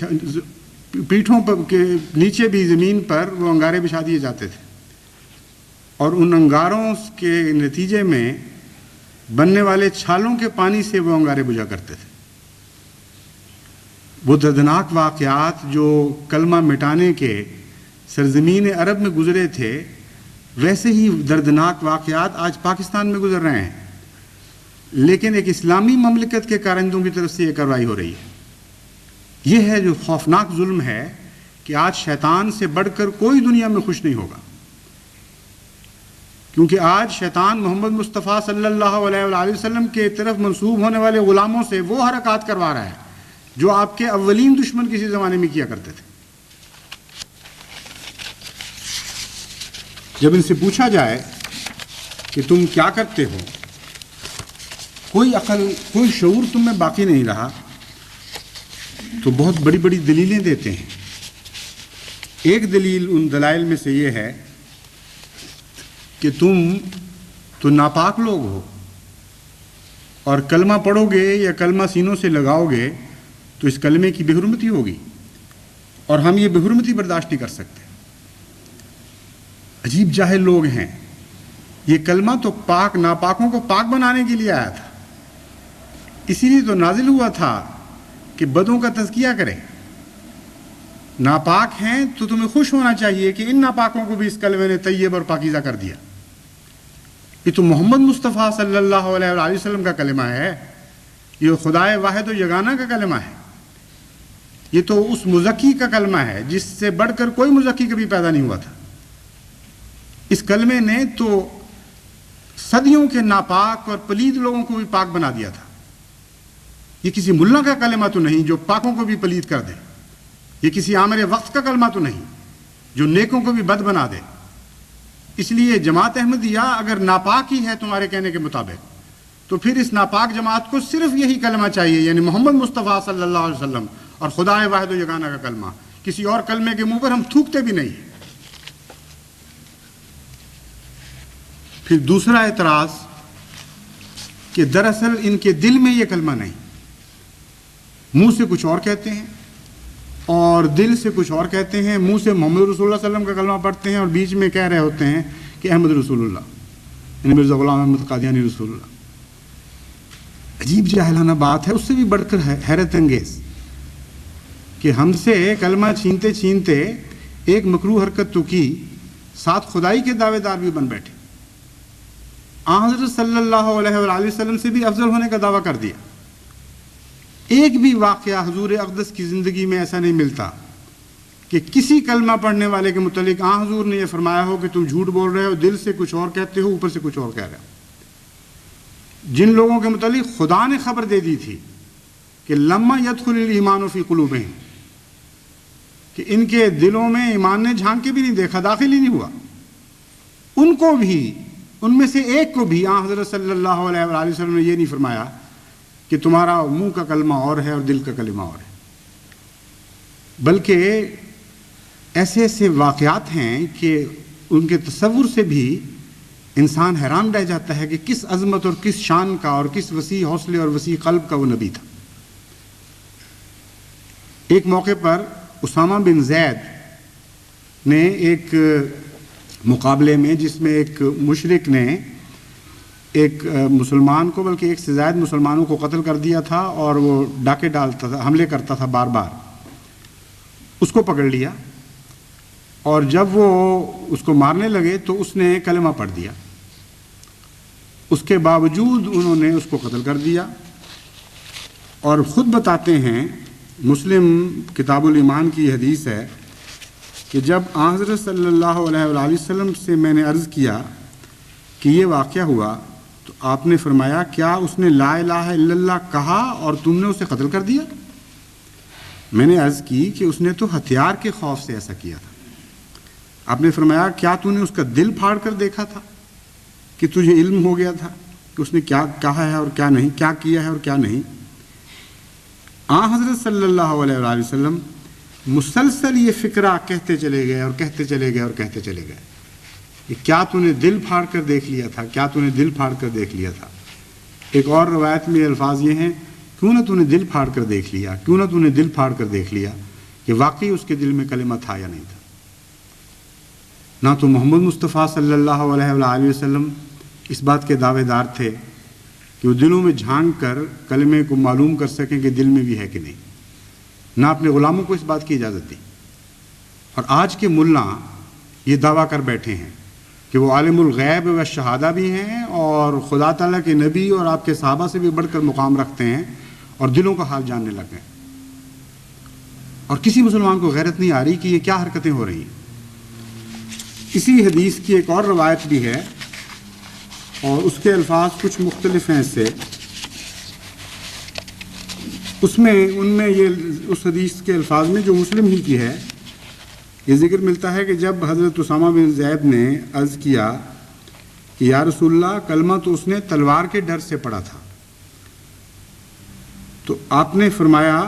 پیٹھوں پر کے نیچے بھی زمین پر وہ انگارے بچھا دیے جاتے تھے، اور ان انگاروں کے نتیجے میں بننے والے چھالوں کے پانی سے وہ انگارے بجھا کرتے تھے۔ وہ دردناک واقعات جو کلمہ مٹانے کے سرزمین عرب میں گزرے تھے، ویسے ہی دردناک واقعات آج پاکستان میں گزر رہے ہیں، لیکن ایک اسلامی مملکت کے کارندوں کی طرف سے یہ کارروائی ہو رہی ہے۔ یہ ہے جو خوفناک ظلم ہے کہ آج شیطان سے بڑھ کر کوئی دنیا میں خوش نہیں ہوگا، کیونکہ آج شیطان محمد مصطفیٰ صلی اللہ علیہ وآلہ وسلم کے طرف منسوب ہونے والے غلاموں سے وہ حرکات کروا رہا ہے جو آپ کے اولین دشمن کسی زمانے میں کیا کرتے تھے۔ جب ان سے پوچھا جائے کہ تم کیا کرتے ہو، کوئی عقل، کوئی شعور تم میں باقی نہیں رہا، تو بہت بڑی بڑی دلیلیں دیتے ہیں۔ ایک دلیل ان دلائل میں سے یہ ہے کہ تم تو ناپاک لوگ ہو، اور کلمہ پڑھو گے یا کلمہ سینوں سے لگاؤ گے تو اس کلمے کی بے حرمتی ہوگی، اور ہم یہ بے حرمتی برداشت نہیں کر سکتے۔ عجیب جاہل لوگ ہیں۔ یہ کلمہ تو پاک ناپاکوں کو پاک بنانے کے لیے آیا تھا، اسی لیے تو نازل ہوا تھا کہ بدوں کا تزکیہ کرے۔ ناپاک ہیں تو تمہیں خوش ہونا چاہیے کہ ان ناپاکوں کو بھی اس کلمے نے طیب اور پاکیزہ کر دیا۔ یہ تو محمد مصطفیٰ صلی اللہ علیہ وآلہ وسلم کا کلمہ ہے، یہ خدائے واحد و یگانہ کا کلمہ ہے، یہ تو اس مزکی کا کلمہ ہے جس سے بڑھ کر کوئی مزکی کبھی پیدا نہیں ہوا تھا۔ اس کلمے نے تو صدیوں کے ناپاک اور پلید لوگوں کو بھی پاک بنا دیا تھا۔ یہ کسی ملا کا کلمہ تو نہیں جو پاکوں کو بھی پلید کر دے، یہ کسی آمر وقت کا کلمہ تو نہیں جو نیکوں کو بھی بد بنا دے۔ اس لیے جماعت احمدیہ اگر ناپاک ہی ہے تمہارے کہنے کے مطابق، تو پھر اس ناپاک جماعت کو صرف یہی کلمہ چاہیے، یعنی محمد مصطفیٰ صلی اللہ علیہ وسلم اور خدائے واحد و یگانہ کا کلمہ۔ کسی اور کلمے کے منہ پر ہم تھوکتے بھی نہیں۔ پھر دوسرا اعتراض کہ دراصل ان کے دل میں یہ کلمہ نہیں، منہ سے کچھ اور کہتے ہیں اور دل سے کچھ اور کہتے ہیں۔ منہ سے محمد رسول اللہ صلی اللہ علیہ وسلم کا کلمہ پڑھتے ہیں اور بیچ میں کہہ رہے ہوتے ہیں کہ احمد رسول اللہ، یعنی مرزا غلام احمد قادیانی رسول اللہ۔ عجیب جاہلانہ بات ہے، اس سے بھی بڑھ کر حیرت انگیز کہ ہم سے کلمہ چھینتے چھینتے ایک مکروہ حرکت تو کی، ساتھ خدائی کے دعوے دار بھی بن بیٹھے، حضرت صلی اللہ علیہ وآلہ وسلم سے بھی افضل ہونے کا دعویٰ کر دیا۔ ایک بھی واقعہ حضور اقدس کی زندگی میں ایسا نہیں ملتا کہ کسی کلمہ پڑھنے والے کے متعلق حضور نے یہ فرمایا ہو کہ تم جھوٹ بول رہے ہو، دل سے کچھ اور کہتے ہو، اوپر سے کچھ اور کہہ رہے ہو۔ جن لوگوں کے متعلق خدا نے خبر دے دی تھی کہ لما يدخل الایمان فی قلوبہم، کہ ان کے دلوں میں ایمان نے جھانک کے بھی نہیں دیکھا، داخل ہی نہیں ہوا، ان کو بھی، ان میں سے ایک کو بھی حضرت صلی اللہ علیہ وآلہ وسلم نے یہ نہیں فرمایا کہ تمہارا منہ کا کلمہ اور ہے اور دل کا کلمہ اور ہے، بلکہ ایسے ایسے واقعات ہیں کہ ان کے تصور سے بھی انسان حیران رہ جاتا ہے کہ کس عظمت اور کس شان کا اور کس وسیع حوصلے اور وسیع قلب کا وہ نبی تھا۔ ایک موقع پر اسامہ بن زید نے ایک مقابلے میں، جس میں ایک مشرک نے ایک مسلمان کو، بلکہ ایک سے زائد مسلمانوں کو قتل کر دیا تھا اور وہ ڈاکے ڈالتا تھا، حملے کرتا تھا بار بار، اس کو پکڑ لیا اور جب وہ اس کو مارنے لگے تو اس نے کلمہ پڑھ دیا، اس کے باوجود انہوں نے اس کو قتل کر دیا۔ اور خود بتاتے ہیں، مسلم کتاب الایمان کی حدیث ہے کہ جب حضرت صلی اللہ علیہ وآلہ وسلم سے میں نے عرض کیا کہ یہ واقعہ ہوا تو آپ نے فرمایا کیا اس نے لا الہ الا اللہ کہا اور تم نے اسے قتل کر دیا؟ میں نے عرض کی کہ اس نے تو ہتھیار کے خوف سے ایسا کیا تھا۔ آپ نے فرمایا کیا تو نے اس کا دل پھاڑ کر دیکھا تھا کہ تجھے علم ہو گیا تھا کہ اس نے کیا کہا ہے اور کیا نہیں، کیا کیا ہے اور کیا نہیں؟ حضرت صلی اللہ علیہ وآلہ وسلم مسلسل یہ فکرہ کہتے چلے گئے اور کہتے چلے گئے اور کہتے چلے گئے کہ کیا تو نے دل پھاڑ کر دیکھ لیا تھا، کیا تو نے دل پھاڑ کر دیکھ لیا تھا۔ ایک اور روایت میں الفاظ یہ ہیں، کیوں نہ تو نے دل پھاڑ کر دیکھ لیا، کیوں نہ تو نے دل پھاڑ کر دیکھ لیا کہ واقعی اس کے دل میں کلمہ تھا یا نہیں تھا۔ نہ تو محمد مصطفیٰ صلی اللہ علیہ وآلہ وسلم اس بات کے دعوے دار تھے کہ وہ دلوں میں جھانک کر کلمے کو معلوم کر سکیں کہ دل میں بھی ہے کہ نہیں، نہ اپنے غلاموں کو اس بات کی اجازت دی۔ اور آج کے ملا یہ دعویٰ کر بیٹھے ہیں کہ وہ عالم الغیب و شہادہ بھی ہیں اور خدا تعالیٰ کے نبی اور آپ کے صحابہ سے بھی بڑھ کر مقام رکھتے ہیں اور دلوں کا حال جاننے لگ گئے، اور کسی مسلمان کو غیرت نہیں آ رہی کہ یہ کیا حرکتیں ہو رہی ہیں۔ اسی حدیث کی ایک اور روایت بھی ہے اور اس کے الفاظ کچھ مختلف ہیں اس سے، ان میں یہ اس حدیث کے الفاظ میں جو مسلم ہی کی ہے یہ ذکر ملتا ہے کہ جب حضرت اسامہ بن زید نے عرض کیا کہ یا رسول اللہ کلمہ تو اس نے تلوار کے ڈر سے پڑھا تھا، تو آپ نے فرمایا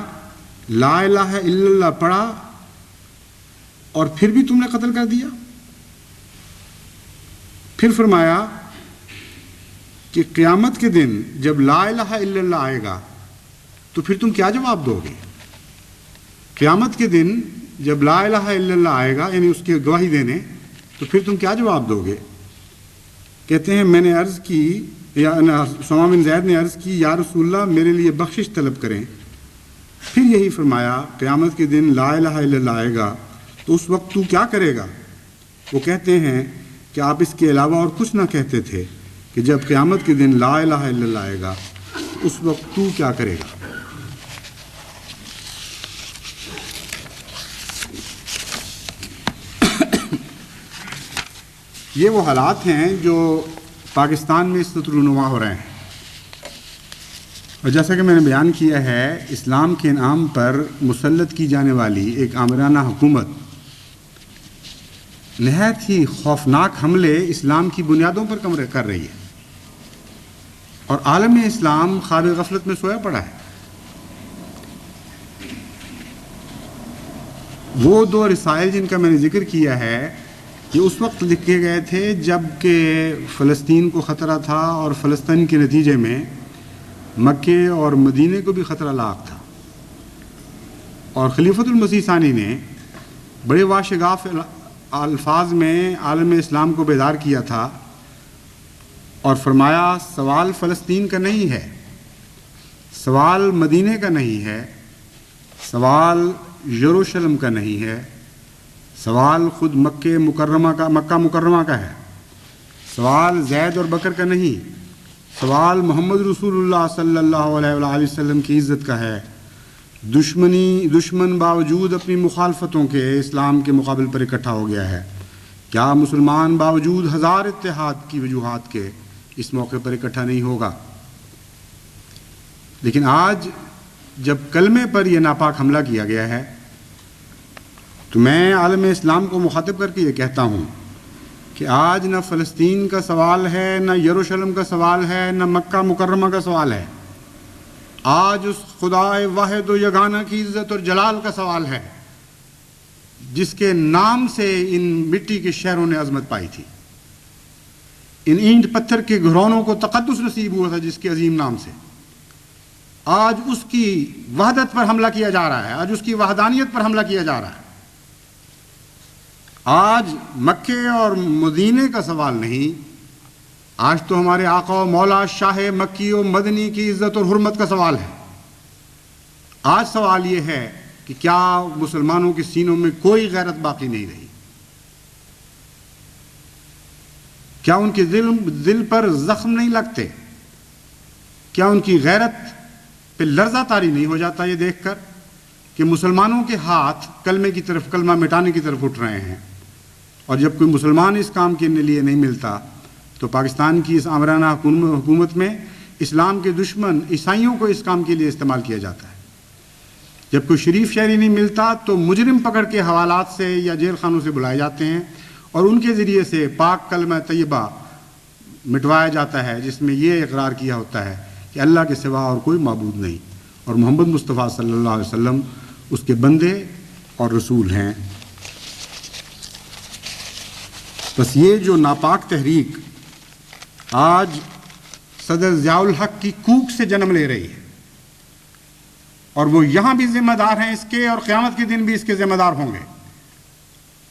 لا الہ الا اللہ پڑھا اور پھر بھی تم نے قتل کر دیا؟ پھر فرمایا کہ قیامت کے دن جب لا الہ الا اللہ آئے گا تو پھر تم کیا جواب دو گے؟ قیامت کے دن جب لا الہ الا اللہ آئے گا یعنی اس کی گواہی دینے، تو پھر تم کیا جواب دو گے؟ کہتے ہیں میں نے عرض کی، یا اسامہ بن زید نے عرض کی یا رسول اللہ میرے لیے بخشش طلب کریں۔ پھر یہی فرمایا قیامت کے دن لا الہ الا اللہ آئے گا تو اس وقت تو کیا کرے گا؟ وہ کہتے ہیں کہ آپ اس کے علاوہ اور کچھ نہ کہتے تھے کہ جب قیامت کے دن لا الہ الا اللہ آئے گا اس وقت تو کیا کرے گا؟ یہ وہ حالات ہیں جو پاکستان میں اس وقت رونما ہو رہے ہیں، اور جیسا کہ میں نے بیان کیا ہے اسلام کے نام پر مسلط کی جانے والی ایک آمرانہ حکومت نہایت ہی خوفناک حملے اسلام کی بنیادوں پر کر رہی ہے، اور عالم اسلام خواب غفلت میں سویا پڑا ہے۔ وہ دو رسائل جن کا میں نے ذکر کیا ہے یہ اس وقت لکھے گئے تھے جب کہ فلسطین کو خطرہ تھا اور فلسطین کے نتیجے میں مکے اور مدینے کو بھی خطرہ لاحق تھا، اور خلیفۃ المسیح ثانی نے بڑے واشگاف الفاظ میں عالم اسلام کو بیدار کیا تھا اور فرمایا سوال فلسطین کا نہیں ہے، سوال مدینے کا نہیں ہے، سوال یروشلم کا نہیں ہے، سوال خود مکہ مکرمہ کا ہے، سوال زید اور بکر کا نہیں، سوال محمد رسول اللہ صلی اللہ علیہ وآلہ وسلم کی عزت کا ہے۔ دشمن باوجود اپنی مخالفتوں کے اسلام کے مقابل پر اکٹھا ہو گیا ہے، کیا مسلمان باوجود ہزار اتحاد کی وجوہات کے اس موقع پر اکٹھا نہیں ہوگا؟ لیکن آج جب کلمے پر یہ ناپاک حملہ کیا گیا ہے تو میں عالم اسلام کو مخاطب کر کے یہ کہتا ہوں کہ آج نہ فلسطین کا سوال ہے، نہ یروشلم کا سوال ہے، نہ مکہ مکرمہ کا سوال ہے، آج اس خدائے واحد و یگانہ کی عزت اور جلال کا سوال ہے جس کے نام سے ان مٹی کے شہروں نے عظمت پائی تھی، ان اینٹ پتھر کے گھرانوں کو تقدس نصیب ہوا تھا جس کے عظیم نام سے۔ آج اس کی وحدت پر حملہ کیا جا رہا ہے، آج اس کی وحدانیت پر حملہ کیا جا رہا ہے۔ آج مکے اور مدینے کا سوال نہیں، آج تو ہمارے آقا و مولا شاہ مکی و مدنی کی عزت اور حرمت کا سوال ہے۔ آج سوال یہ ہے کہ کیا مسلمانوں کے سینوں میں کوئی غیرت باقی نہیں رہی؟ کیا ان کے دل پر زخم نہیں لگتے؟ کیا ان کی غیرت پہ لرزہ طاری نہیں ہو جاتا یہ دیکھ کر کہ مسلمانوں کے ہاتھ کلمے کی طرف، کلمہ مٹانے کی طرف اٹھ رہے ہیں، اور جب کوئی مسلمان اس کام کے لیے نہیں ملتا تو پاکستان کی اس آمرانہ حکومت میں اسلام کے دشمن عیسائیوں کو اس کام کے لیے استعمال کیا جاتا ہے۔ جب کوئی شریف شہری نہیں ملتا تو مجرم پکڑ کے حوالات سے یا جیل خانوں سے بلائے جاتے ہیں اور ان کے ذریعے سے پاک کلمہ طیبہ مٹوایا جاتا ہے، جس میں یہ اقرار کیا ہوتا ہے کہ اللہ کے سوا اور کوئی معبود نہیں اور محمد مصطفیٰ صلی اللہ علیہ وسلم اس کے بندے اور رسول ہیں۔ بس یہ جو ناپاک تحریک آج صدر ضیاء الحق کی کوک سے جنم لے رہی ہے، اور وہ یہاں بھی ذمہ دار ہیں اس کے، اور قیامت کے دن بھی اس کے ذمہ دار ہوں گے،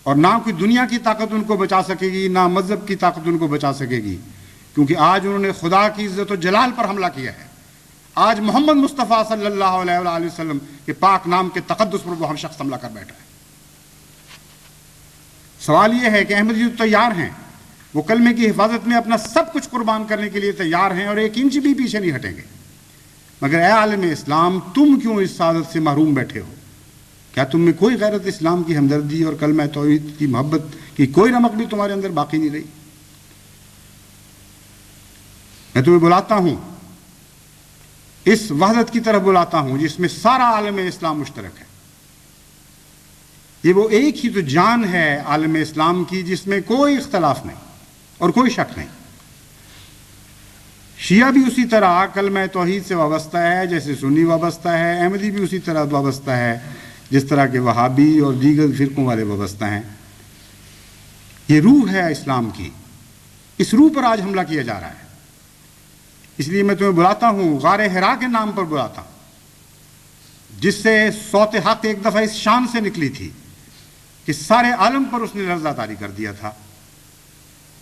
اور نہ کوئی دنیا کی طاقت ان کو بچا سکے گی، نہ مذہب کی طاقت ان کو بچا سکے گی، کیونکہ آج انہوں نے خدا کی عزت و جلال پر حملہ کیا ہے۔ آج محمد مصطفیٰ صلی اللہ علیہ وآلہ وسلم کے پاک نام کے تقدس پر وہ ہم شخص حملہ کر بیٹھا ہے۔ سوال یہ ہے کہ احمدی تو تیار ہیں، وہ کلمے کی حفاظت میں اپنا سب کچھ قربان کرنے کے لیے تیار ہیں اور 1 انچ بھی پیچھے نہیں ہٹیں گے، مگر اے عالم اسلام، تم کیوں اس سعادت سے محروم بیٹھے ہو؟ کیا تم میں کوئی غیرت اسلام کی ہمدردی اور کلمہ توحید کی محبت کی کوئی رمق بھی تمہارے اندر باقی نہیں رہی؟ میں تمہیں بلاتا ہوں، اس وحدت کی طرف بلاتا ہوں جس میں سارا عالم اسلام مشترک ہے۔ یہ وہ ایک ہی تو جان ہے عالم اسلام کی جس میں کوئی اختلاف نہیں اور کوئی شک نہیں۔ شیعہ بھی اسی طرح کلمہ توحید سے وابستہ ہے جیسے سنی وابستہ ہے، احمدی بھی اسی طرح وابستہ ہے جس طرح کے وہابی اور دیگر فرقوں والے وابستہ ہیں۔ یہ روح ہے اسلام کی، اس روح پر آج حملہ کیا جا رہا ہے۔ اس لیے میں تمہیں بلاتا ہوں، غار حرا کے نام پر بلاتا ہوں، جس سے صوت حق ایک دفعہ اس شان سے نکلی تھی کہ سارے عالم پر اس نے لرزہ طاری کر دیا تھا۔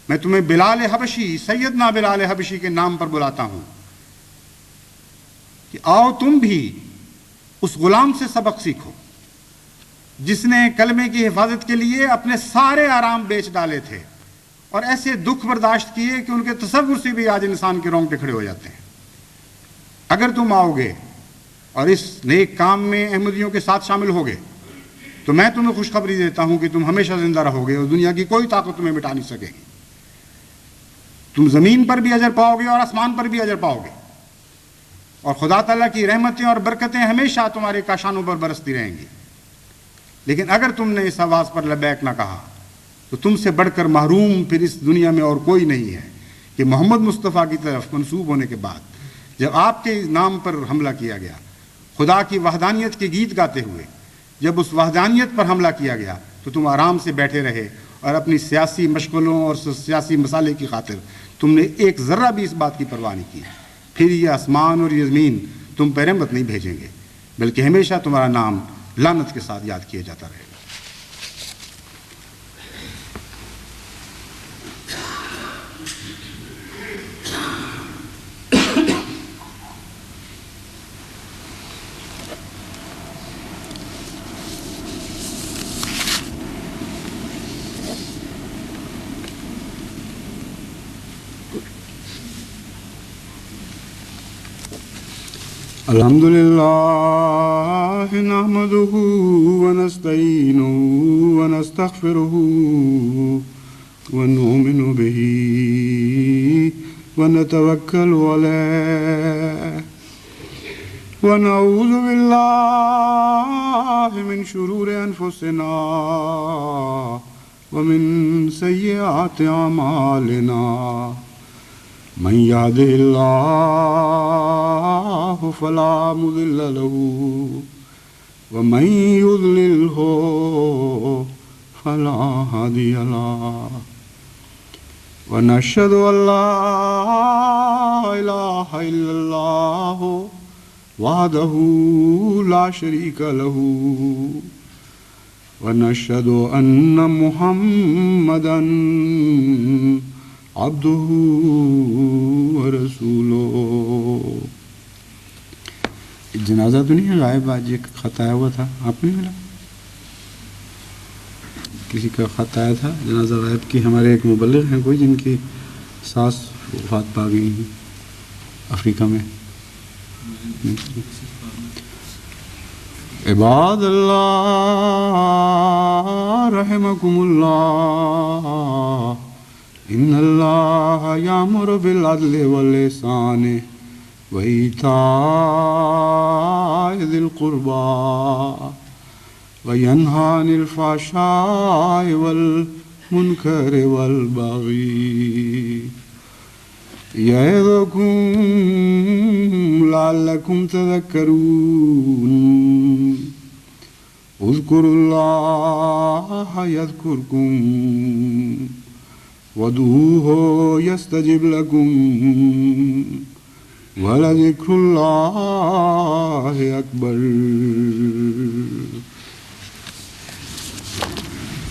میں تمہیں بلال حبشی، سیدنا بلال حبشی کے نام پر بلاتا ہوں کہ آؤ تم بھی اس غلام سے سبق سیکھو جس نے کلمے کی حفاظت کے لیے اپنے سارے آرام بیچ ڈالے تھے اور ایسے دکھ برداشت کیے کہ ان کے تصور سے بھی آج انسان کے رونگٹے کھڑے ہو جاتے ہیں۔ اگر تم آؤ گے اور اس نیک کام میں احمدیوں کے ساتھ شامل ہوگے تو میں تمہیں خوشخبری دیتا ہوں کہ تم ہمیشہ زندہ رہو گے اور دنیا کی کوئی طاقت تمہیں مٹا نہیں سکے گی۔ تم زمین پر بھی اجر پاؤ گے اور آسمان پر بھی اجر پاؤ گے، اور خدا تعالیٰ کی رحمتیں اور برکتیں ہمیشہ تمہارے کاشانوں پر برستی رہیں گی۔ لیکن اگر تم نے اس آواز پر لبیک نہ کہا تو تم سے بڑھ کر محروم پھر اس دنیا میں اور کوئی نہیں ہے کہ محمد مصطفیٰ کی طرف منسوب ہونے کے بعد جب آپ کے نام پر حملہ کیا گیا، خدا کی وحدانیت کے گیت گاتے ہوئے جب اس وحدانیت پر حملہ کیا گیا تو تم آرام سے بیٹھے رہے اور اپنی سیاسی مشغلوں اور سیاسی مسالے کی خاطر تم نے ایک ذرہ بھی اس بات کی پرواہ نہیں کی۔ پھر یہ آسمان اور یہ زمین تم پہ رحمت نہیں بھیجیں گے، بلکہ ہمیشہ تمہارا نام لعنت کے ساتھ یاد کیا جاتا رہے گا۔ الحمد لله نحمده ونستعينه ونستغفره ونؤمن به ونتوكل عليه ونعوذ بالله من شرور أنفسنا ومن سيئات أعمالنا من يهده الله فلا مضل له ومن يضلله فلا هادي له ونشهد أن لا إله إلا الله وحده لا شريك له ونشهد أن محمدا عبده ورسوله۔ جنازہ تو نہیں ہے غائب، آج ایک خط آیا ہوا تھا، آپ نہیں ملا؟ کسی کا خط آیا تھا جنازہ غائب کی، ہمارے ایک مبلغ ہیں کوئی جن کی ساس وفات پا گئی ہیں افریقہ میں. عباد اللہ رحمکم اللہ ان اللہ یامر بالعدل والإحسان وإیتاء ذی القربى وینہی عن الفحشاء والمنکر والبغی یعظکم لعلکم تذکرون اذکروا اللہ یذکرکم وادعوہ یستجب لکم ولذکر اللہ اکبر.